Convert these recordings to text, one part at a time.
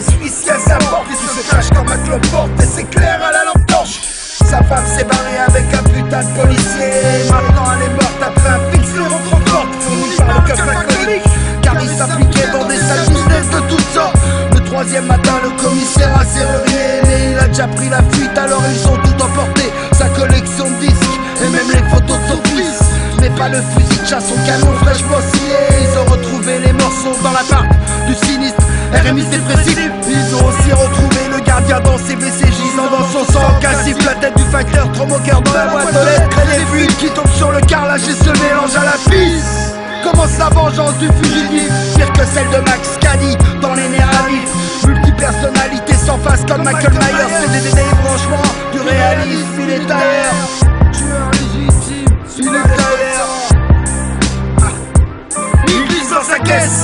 les huissiers à sa porte. Il se cache comme un cloporte et s'éclaire à la lampe torche. Sa femme s'est barrée avec un putain de policier. Maintenant elle est morte après un fixe trop forte, fourni par le coffre alcoolique, car il s'appliquait dans des salles business de toutes sortes. Le troisième matin, le commissaire a serrurier, mais il a déjà pris la fuite, alors ils ont tout emporté. Sa collection de disques et même les photos de son fils, mais pas le fusil de chasse, son canon fraîchement scié. Ils ont retrouvé les morceaux dans la barque du sinistre RMI dépressif. Ils ont aussi retrouvé le gardien dans ses WC gisant dans son sang, cassif la tête du facteur, trop au cœur dans la boîte aux lettres. Et les fluides qui tombent sur le carrelage et se mélangent à la pisse. Commence la vengeance du fugitif, pire que celle de Max Cady dans les nerfs à vif. Multipersonnalité sans face comme Michael Myers. C'est des débranchements du réalisme, il est ailleurs. Tueur légitime, il est ailleurs. Il glisse dans sa caisse,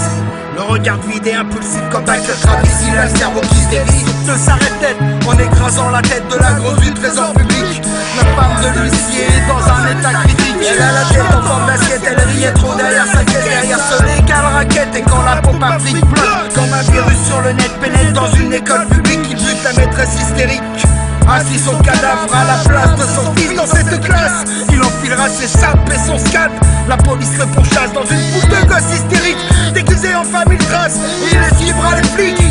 le regard vide et impulsif comme Michael Travis. Il a le cerveau qui se dévisse de sa tête en écrasant la tête de la grosse du trésor public. La femme de l'huissier est dans un état critique. Elle a la tête en forme d'assiette, elle riait trop derrière sa caisse, derrière ce légal raquette. Et quand la pompe à fric flotte comme un virus sur le net, pénètre dans une école publique, il bute la maîtresse hystérique. Assis son cadavre à la place de son fils dans cette classe, il enfilera ses sapes et son scalp. La police le pourchasse dans une foule de gosses hystériques, déguisés en famille trace, et il esquivera les flics.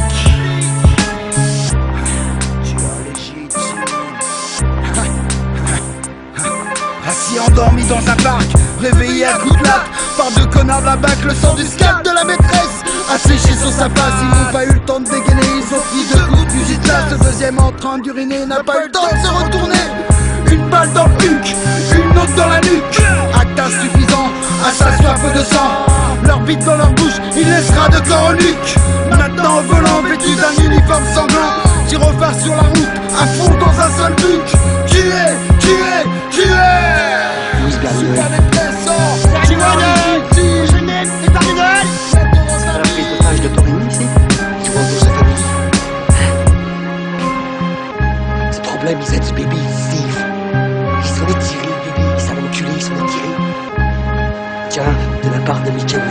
Assis endormi dans un parc, réveillé à coups de latte par deux connards de la BAC, le sang du scalp de la maîtresse asséché sur sa face. Ils n'ont pas eu le temps de dégainer, ils ont pris deux coups de fusil de chasse. Le deuxième en train d'uriner n'a pas eu le temps de se retourner. Une balle dans le huc, une autre dans la nuque, acte insuffisant à sa soif de sang. Leur bite dans leur bouche, il laissera de corps au nuque. Maintenant au volant, vêtu d'un uniforme sanglant, gyrophare sur la route, à fond dans un seul but. Tuer, tuer, tuer. Super dépressant, tu vois le Genève et Paris Noël. La prise d'otage de Torigny ici, tu vois dans sa famille. Ce problème, ils aident ce bébé, Steve. Ils s'en est tirés, le bébé, ils savent enculer, ils s'en est tirés. Tiens, de la part de Michael